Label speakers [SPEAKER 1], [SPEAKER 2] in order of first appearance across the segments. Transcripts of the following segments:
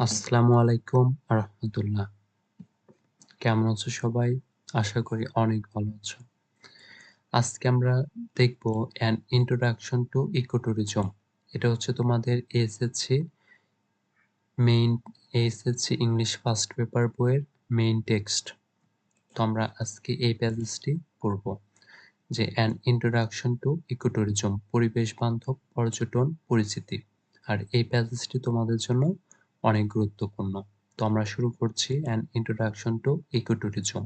[SPEAKER 1] আসসালামু আলাইকুম রাহমাতুল্লাহ। কেমন আছো সবাই? আশা করি অনেক ভালো আছো। আজকে আমরা দেখব অ্যান ইন্ট্রোডাকশন টু ইকোট্যুরিজম। এটা হচ্ছে তোমাদের এইচএসসি ইংলিশ ফার্স্ট পেপার বইয়ের মেইন টেক্সট। তো আমরা আজকে এই প্যাসেজটি পড়ব যে অ্যান ইন্ট্রোডাকশন টু ইকোট্যুরিজম পরিবেশ বান্ধব পর্যটন পরিচিতি। আর এই প্যাসেজটি তোমাদের জন্য অনেক গুরুত্বপূর্ণ। তো আমরা শুরু করছি an introduction to ecotourism.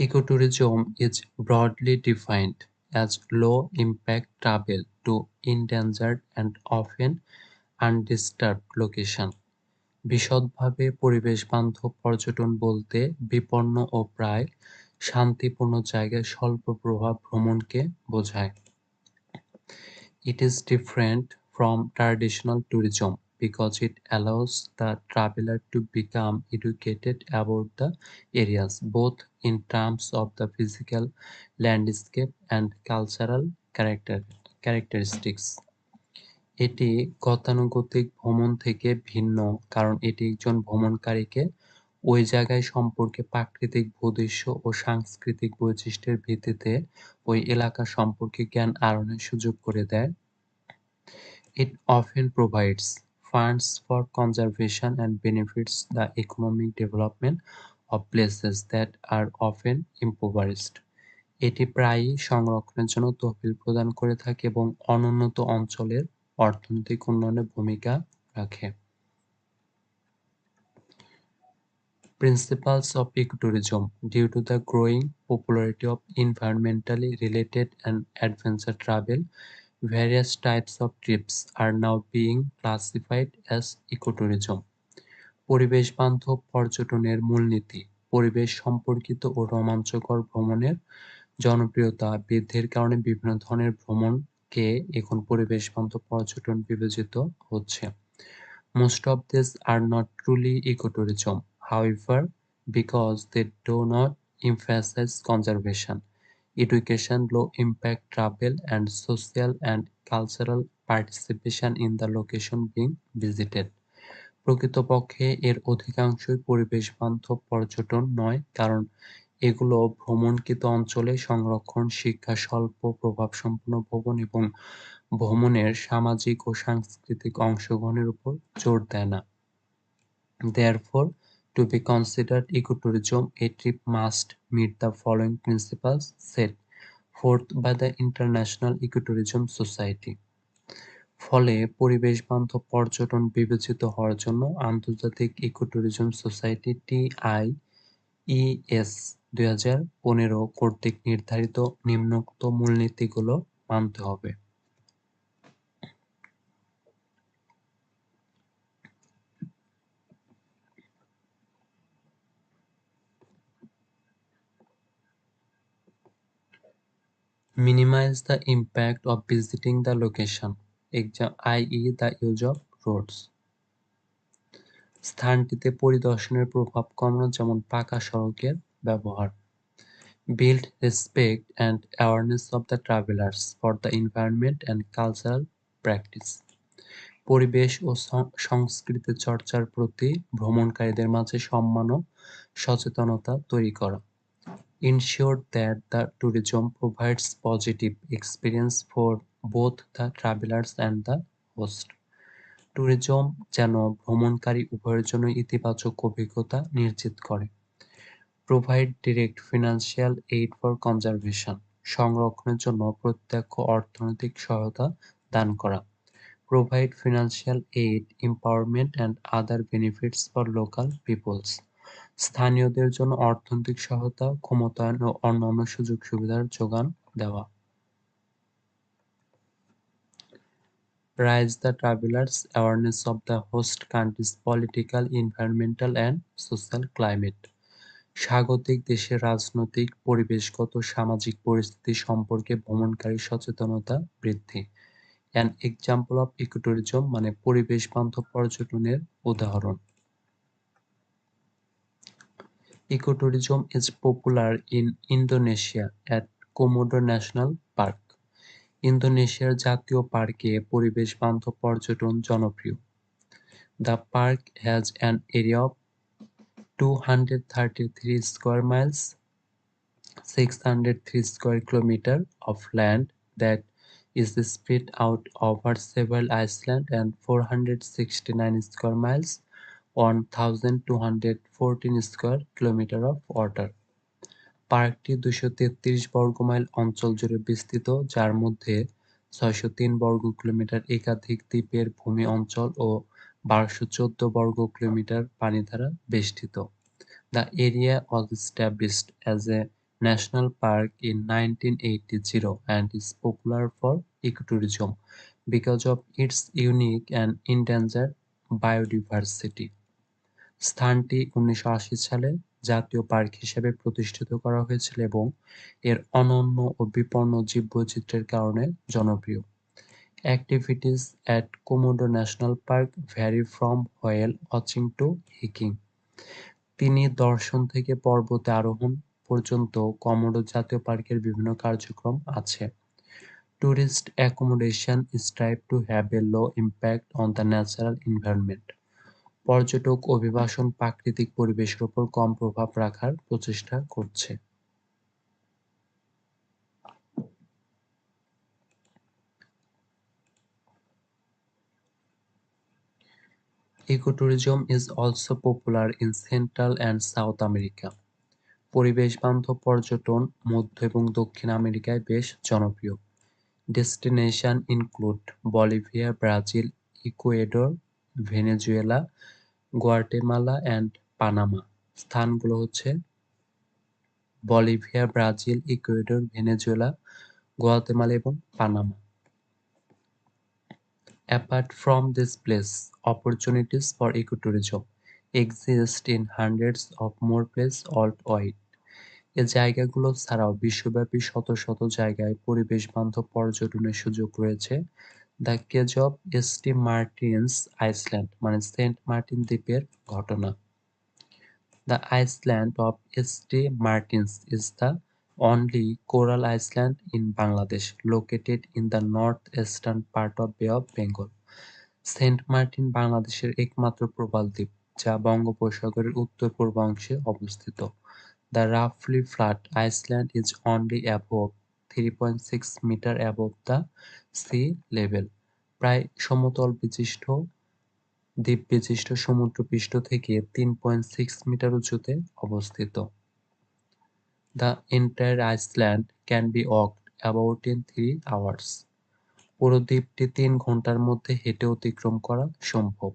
[SPEAKER 1] Ecotourism is broadly defined as low-impact travel to endangered and often undisturbed location. বিশদভাবে পরিবেশবান্ধব পর্যটন বলতে বিপন্ন ও প্রায় শান্তিপূর্ণ জায়গায় স্বল্প প্রভাব ভ্রমণকে বোঝায়। It is different from traditional tourism because it allows the traveler to become educated about the areas, both in terms of the physical landscape and cultural characteristics. এটি গতানুগতিক ভ্রমণ থেকে ভিন্ন কারণ এটি একজন ভ্রমণকারীকে ওই জায়গায় সম্পর্কে প্রাকৃতিক ভূদৃশ্য ও সাংস্কৃতিক বৈশিষ্ট্যের ভিত্তিতে ওই এলাকা সম্পর্কে জ্ঞান আহরণের সুযোগ করে দেয়। It often provides funds for conservation and benefits the economic development of places that are often impoverished. এটি প্রায়ই সংরক্ষণের জন্য তহবিল প্রদান করে থাকে এবং অনুন্নত অঞ্চলের অর্থনৈতিক উন্নয়নে ভূমিকা রাখে। Principles of ecotourism. Due to the growing popularity of environmentally related and adventure travel, various types of trips are now being classified as ecotourism. পরিবেশ বান্ধব পর্যটনের মূলনীতি পরিবেশ সম্পর্কিত ও রোমাঞ্চকর ভ্রমণের জনপ্রিয়তা বৃদ্ধির কারণে বিভিন্ন ধরনের ভ্রমণকে এখন পরিবেশ বান্ধব পর্যটন বিবেচিত হচ্ছে। Most of these are not truly ecotourism, however, because they do not emphasize conservation, education, low-impact travel, and social and cultural participation in the location being visited. প্রকৃতপক্ষে এর অধিকাংশই পরিবেশ বান্ধব পর্যটন নয় কারণ এগুলো ভ্রমণকৃত অঞ্চলে সংরক্ষণ, শিক্ষা, স্বল্প প্রভাবসম্পন্ন ভ্রমণ এবং ভ্রমণের সামাজিক ও সাংস্কৃতিক অংশগ্রহণের উপর জোর দেয় না। Therefore, to be considered ecotourism, a trip must meet the following principles set forth by the International Ecotourism Society. ফলে পরিবেশ বান্ধব পর্যটন বিবেচিত হওয়ার জন্য আন্তর্জাতিক ইকোট্যুরিজম সোসাইটি TIES 2015 কর্তৃক নির্ধারিত নিম্নোক্ত মূলনীতিগুলো মানতে হবে। Minimize the impact of visiting the location, i.e. the use of roads. স্থানটিতে পরিদর্শনের প্রভাব কমানো যেমন পাকা সড়কের ব্যবহার। Build respect and awareness of the travelers for the environment and cultural practice. পরিবেশ ও সংস্কৃতি চর্চার প্রতি ভ্রমণকারীদের মাঝে সম্মান ও সচেতনতা তৈরি করা। Ensure that the tourism provides positive experience for both the travelers and the host. Tourism যেন ভ্রমণকারী উভয়ের জন্য ইতিবাচক অভিজ্ঞতা নিশ্চিত করে। Provide direct financial aid for conservation. সংরক্ষণের জন্য প্রত্যক্ষ অর্থনৈতিক সহায়তা দান করা। Provide financial aid, empowerment and other benefits for local peoples. স্থানীয়দের জন্য অর্থনৈতিক সহায়তা, ক্ষমতায়ন ও অন্যান্য সুযোগ সুবিধার যোগান দেওয়া। Raise the travelers' awareness of the host country's political, environmental and social climate. স্বাগতিক দেশের রাজনৈতিক, পরিবেশগত, সামাজিক পরিস্থিতি সম্পর্কে ভ্রমণকারী সচেতনতা বৃদ্ধি। An example of ecotourism মানে পরিবেশ বান্ধব পর্যটনের উদাহরণ। Ecotourism is popular in Indonesia at Komodo National Park. ইন্দোনেশিয়ার জাতীয় পার্কে পরিবেশ বান্ধব পর্যটন জনপ্রিয়। The park has an area of 233 square miles, 603 square kilometers of land that is spread out over several islands, and 469 square miles, 1,214 square kilometers of water. পার্কটি 233 বর্গমাইল অঞ্চল জুড়ে বিস্তৃত, যার মধ্যে 603 বর্গ কিলোমিটার একাধিক দ্বীপের ভূমি অঞ্চল ও 1214 বর্গ কিলোমিটার পানি দ্বারা বেষ্টিত। The area was established as a national park in 1980 and is popular for ecotourism because of its unique and endangered biodiversity. স্থানটি 1980 সালে জাতীয় পার্ক হিসেবে প্রতিষ্ঠিত করা হয়েছিল এবং এর অনন্য ও বিপন্ন জীববৈচিত্র্যের কারণে জনপ্রিয়। Activities at Komodo National Park vary from whale watching to hiking. তিনি দর্শন থেকে পর্বতে আরোহণ পর্যন্ত কমোডো জাতীয় পার্কের বিভিন্ন কার্যক্রম আছে। Tourist accommodation is strived to have a low impact on the natural environment. পর্যটক অভিবাসন প্রাকৃতিক পরিবেশের উপর কম প্রভাব রাখার প্রচেষ্টা করছে। Ecotourism is also popular in Central and South America. পরিবেশ বান্ধব পর্যটন মধ্য এবং দক্ষিণ আমেরিকায় বেশ জনপ্রিয়। Destination include Bolivia, Brazil, Ecuador, Venezuela, Guatemala and Panama. স্থানগুলো হচ্ছে Bolivia, Brazil, Ecuador, Venezuela, Guatemala এবং Panama. Apart from this place, opportunities for ecotourism exist in hundreds of more places worldwide. এ জায়গাগুলো ছাড়াও বিশ্বব্যাপী শত শত জায়গায় পরিবেশ বান্ধব পর্যটনের সুযোগ রয়েছে। The case of St Martin's Island মানে সেন্ট মার্টিন দ্বীপের ঘটনা। The Island of St Martin's is the only coral island in Bangladesh, located in the northeastern part of Bay of Bengal. Saint Martin বাংলাদেশের একমাত্র প্রবাল দ্বীপ যা বঙ্গোপসাগরের উত্তর-পূর্ব অংশে অবস্থিত। The roughly flat island is only above 3.6 meter above the sea level. প্রায় সমতল বিশিষ্ট দ্বীপ বিশিষ্ট সমুদ্রপৃষ্ঠ থেকে 3.6 মিটার উঁচুতে অবস্থিত। The entire island can be walked about in 3 hours. পুরো দ্বীপটি 3 ঘন্টার মধ্যে হেঁটে অতিক্রম করা সম্ভব।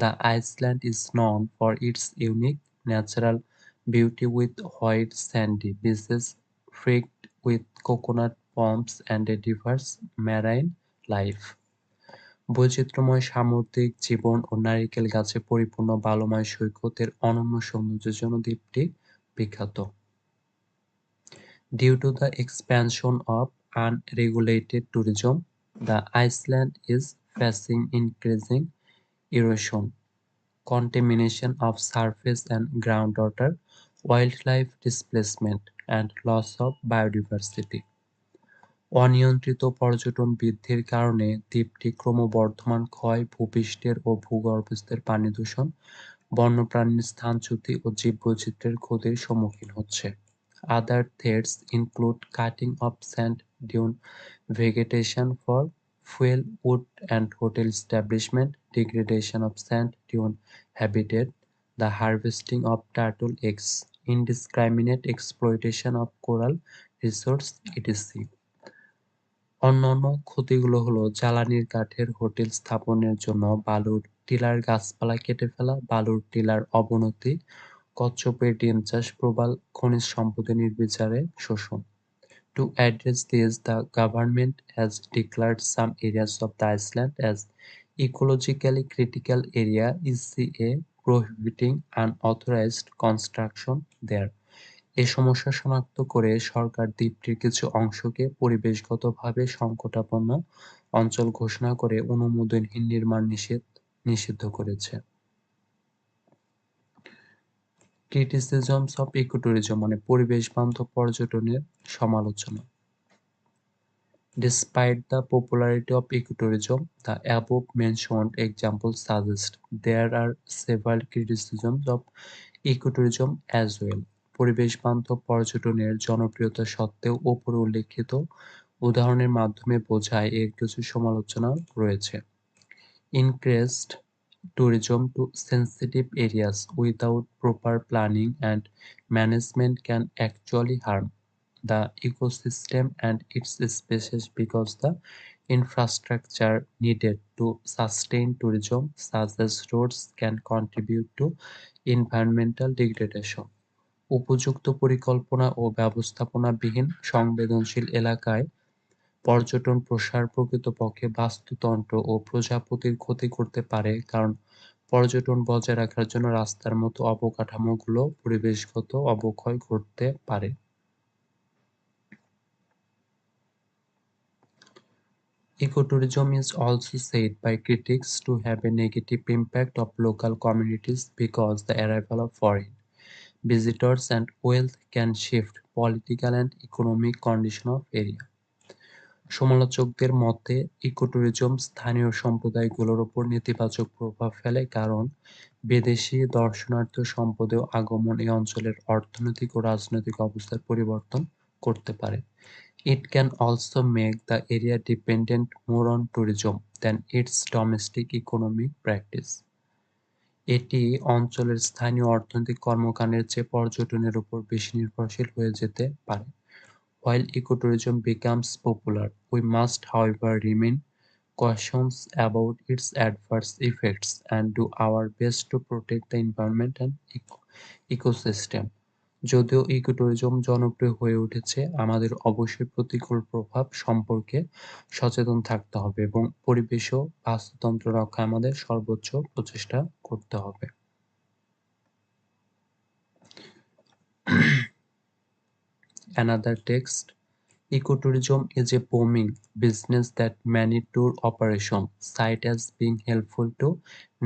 [SPEAKER 1] The island is known for its unique natural beauty with white sandy beaches flecked with coconut palms and a diverse marine life. বৈচিত্র্যময় সামুদ্রিক জীবন ও নারিকেল গাছে পরিপূর্ণ বালুময় সৈকতের অনন্য সৌন্দর্যের জন্য দ্বীপটি বিখ্যাত। Due to the expansion of unregulated tourism, the island is facing increasing erosion, contamination of surface and groundwater, wildlife displacement, and loss of biodiversity. অনিয়ন্ত্রিত পর্যটন বৃদ্ধির কারণে দ্বীপটি ক্রমবর্ধমান ক্ষয়, ভূপৃষ্ঠের ও ভূগর্ভস্থের পানি দূষণ, বন্যপ্রাণীর স্থানচ্যুতি ও জীববৈচিত্র্যের ক্ষতির সম্মুখীন হচ্ছে। Other threats include cutting of sand dune vegetation for fuel, wood and hotel establishment, degradation of sand dune habitat, the harvesting of turtle eggs, indiscriminate exploitation of coral resource, etc. অন্যান্য ক্ষতিগুলো হলো জ্বালানির কাঠের হোটেল স্থাপনের জন্য বালুর tiller গাছপালা কেটে ফেলা, বালুর টিলার অবনতি, কচ্ছপের ডিম চাষ, প্রবাল খনিজ সম্পদের নির্বিচারে শোষণ। To address this, the government has declared some areas of the island as ecologically critical area (ECA), prohibiting unauthorized construction there. এ সমস্যা শনাক্ত করে সরকার দ্বীপটির কিছু অংশকে পরিবেশগতভাবে সংকটাপন্ন অঞ্চল ঘোষণা করে অনুমোদনহীন নির্মাণ নিষিদ্ধ করেছে। ক্রিটিসিজমস অফ ইকোট্যুরিজম মানে পরিবেশ বান্ধব পর্যটনের সমালোচনা। Despite the popularity of ecotourism, the above-mentioned examples suggest there are several criticisms of ecotourism as well. পরিবেশবান্ধব পর্যটনের জনপ্রিয়তা সত্ত্বেও উপরে উল্লেখিত উদাহরণের মাধ্যমে বোঝায় এর কিছু সমালোচনা রয়েছে। Increased tourism to sensitive areas without proper planning and management can actually harm the ecosystem and its species because the infrastructure needed to sustain tourism, such as roads, can contribute to environmental degradation. উপযুক্ত পরিকল্পনা ও ব্যবস্থাপনাবিহীন সংবেদনশীল এলাকায় পর্যটন প্রসার প্রকৃতপক্ষে বাস্তুতন্ত্র ও প্রজাপতির ক্ষতি করতে পারে, কারণ পর্যটন বজায় রাখার জন্য রাস্তার মতো অবকাঠামোগুলো পরিবেশগত অবক্ষয় ঘটতে পারে। Ecotourism is also said by critics to have a negative impact on local communities because the arrival of foreign visitors and wealth can shift political and economic conditions of area. সমালোচকদের মতে ইকোট্যুরিজম স্থানীয় সম্প্রদায়গুলোর উপর নেতিবাচক প্রভাব ফেলে, কারণ বিদেশি দর্শনার্থী সম্পদের আগমন এই অঞ্চলের অর্থনৈতিক ও রাজনৈতিক অবস্থার পরিবর্তন করতে পারে। It can also make the area dependent more on tourism than its domestic economic practice. এটি অঞ্চলের স্থানীয় অর্থনৈতিক কর্মকাণ্ডের চেয়ে পর্যটনের উপর বেশি নির্ভরশীল হয়ে যেতে পারে। While ecotourism becomes popular, we must however remain cautious about its adverse effects and do our best to protect the environment and ecosystem. যদিও ইকোট্যুরিজম জনপ্রিয় হয়ে উঠেছে, আমাদের অবশ্যই প্রতিকূল প্রভাব সম্পর্কে সচেতন থাকতে হবে এবং পরিবেশ ও বাস্তুতন্ত্র রক্ষায় আমাদের সর্বোচ্চ প্রচেষ্টা করতে হবে। Another text: ecotourism is a booming business that many tour operations cite as being helpful to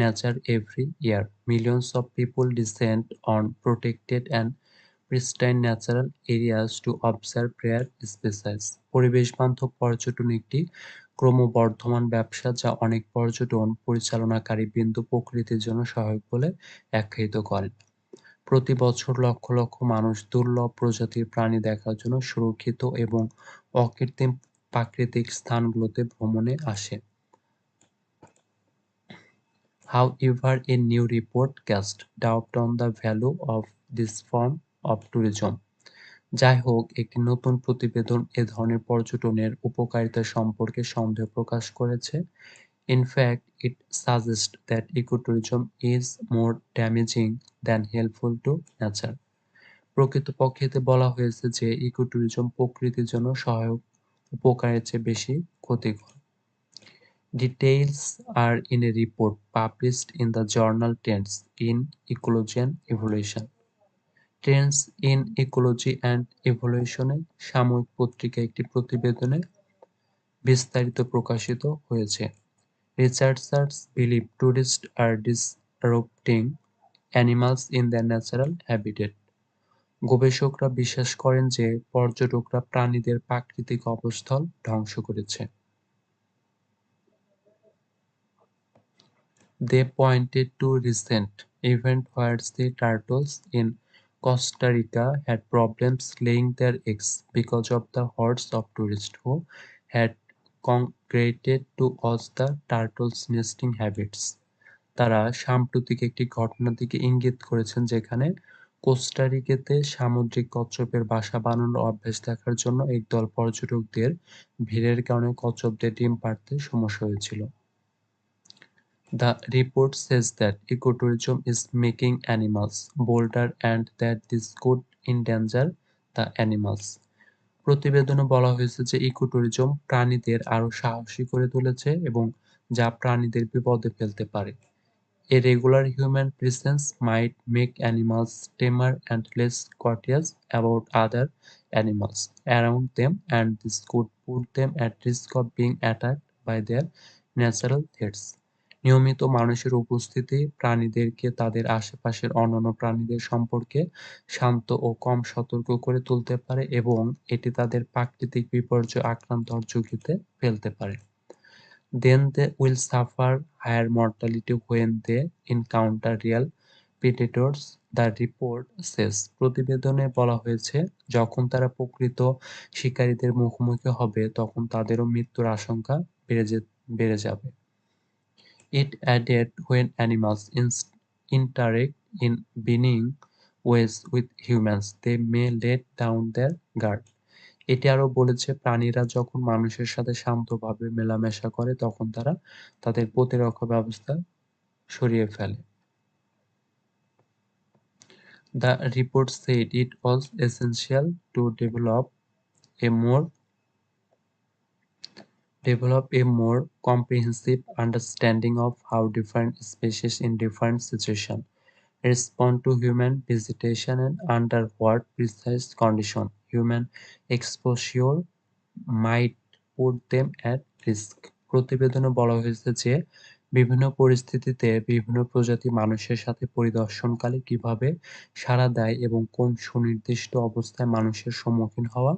[SPEAKER 1] nature every year. Millions of people descend on protected and pristine natural areas to observe rare species. পরিবেশবান্ধব পর্যটন একটি ক্রমবর্ধমান ব্যবসা যা অনেক পর্যটন পরিচালনাকারী বিন্দু প্রকৃতির জন্য সহায়ক বলে আখ্যায়িত করেন। প্রতি বছর লক্ষ লক্ষ মানুষ দুর্লভ প্রজাতির প্রাণী দেখার জন্য সুরক্ষিত এবং অকৃত্রিম প্রাকৃতিক স্থানগুলোতে ভ্রমণে আসে। However, a new report cast doubt on the value of this form of tourism. যাই হোক, একটি নতুন প্রতিবেদন এ ধরনের পর্যটনের উপকারিতা সম্পর্কে সন্দেহ প্রকাশ করেছে। In fact, it suggests that ecotourism is more damaging than helpful to nature. প্রকৃতপক্ষে এতে বলা হয়েছে যে ইকোট্যুরিজম প্রকৃতির জন্য সহায়ক উপকারের চেয়ে বেশি ক্ষতিকর। Details are in a report published in the journal Trends in Ecology and Evolution. Trends in Ecology and Evolution এ সাময়িক পত্রিকায় একটি প্রতিবেদনে বিস্তারিত প্রকাশিত হয়েছে। Researchers believe tourists are disrupting animals in their natural habitat. গবেষকরা বিশ্বাস করেন যে পর্যটকরা প্রাণীদের প্রাকৃতিক অবস্থান ধ্বংস করছে। They pointed to recent event where sea turtles in Costa Rica had problems laying their eggs because of the hordes of tourists who had congregated to watch the turtles' nesting habits. তারা সাম্প্রতিক একটি ঘটনার দিকে ইঙ্গিত করেছেন যেখানে Costa রিকাতে সামুদ্রিক কচ্ছপের বাসা বানানোর অভ্যাস দেখার জন্য একদল পর্যটকদের ভিড়ের কারণে কচ্ছপদের ডিম পাড়তে সমস্যা হয়েছিল। The report says that ecotourism is making animals bolder and that this could endanger the animals. প্রতিবেদনে বলা হয়েছে যে ইকোট্যুরিজম প্রাণীদের আরো সাহসী করে তুলেছে এবং যা প্রাণীদের বিপদে ফেলতে পারে। A regular human presence might make animals tamer and less courteous about other animals around them, and this could put them at risk of being attacked by their natural threats. নিয়মিত মানুষের উপস্থিতি প্রাণীদেরকে তাদের আশেপাশের অন্যান্য প্রাণীদের সম্পর্কে শান্ত ও কম সতর্ক করে তুলতে পারে এবং এটি তাদের প্রাকৃতিক বিপর্যয় আক্রান্ত হওয়ার ঝুঁকিতে ফেলতে পারে। Then they will suffer higher mortality when they encounter real predators, the report says। প্রতিবেদনে বলা হয়েছে, যখন তারা প্রকৃত শিকারীদের মুখোমুখি হবে তখন তাদেরও মৃত্যুর আশঙ্কা বেড়ে যাবে। It added, when animals interact in benign ways with humans, they may let down their guard। এটি আরো বলেছে, প্রাণীরা যখন মানুষের সাথে শান্তভাবে মেলামেশা করে তখন তারা তাদের প্রতিরক্ষা ব্যবস্থা সরিয়ে ফেলে। The report said it was essential to develop a more comprehensive understanding of how different species in different situations respond to human visitation and under what precise condition human exposure might put them at risk। প্রতিবেদনে বলা হয়েছে যে বিভিন্ন পরিস্থিতিতে বিভিন্ন প্রজাতি মানুষের সাথে পরিদর্শনকালে কিভাবে সাড়া দেয় এবং কোন সুনির্দিষ্ট অবস্থায় মানুষের সম্মুখীন হওয়া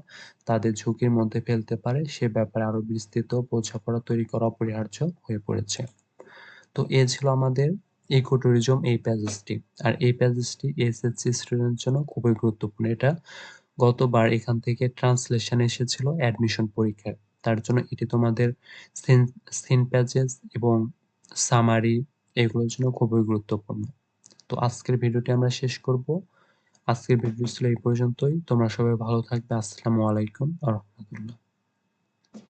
[SPEAKER 1] তাদের ঝুঁকির মধ্যে ফেলতে পারে সে ব্যাপারে আরো বিস্তৃত বোঝাপড়া তৈরি করা অপরিহার্য হয়ে পড়েছে। তো এ ছিল আমাদের ইকো ট্যুরিজম এই প্যাসেজটি। আর এই প্যাসেজটি এসএসসি স্টুডেন্টের জন্য খুবই গুরুত্বপূর্ণ। এটা গতবার এখান থেকে ট্রান্সলেশন এসেছিল অ্যাডমিশন পরীক্ষায়। তার জন্য এটি তোমাদের সিন প্যাসেজ এবং সামারি এগুলোর জন্য খুবই গুরুত্বপূর্ণ। তো আজকের ভিডিওটি আমরা শেষ করব। আজকের ভিডিও ছিল এই পর্যন্তই। তোমরা সবাই ভালো থাকবে। আসসালামু আলাইকুম ওয়া রাহমাতুল্লাহ।